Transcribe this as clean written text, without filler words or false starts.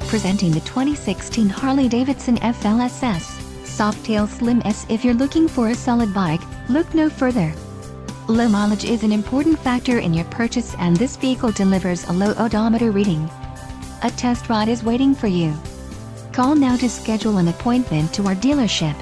Presenting the 2016 Harley-Davidson FLSS Softail Slim S. If you're looking for a solid bike, look no further. Low mileage is an important factor in your purchase, and this vehicle delivers a low odometer reading. A test ride is waiting for you. Call now to schedule an appointment to our dealership.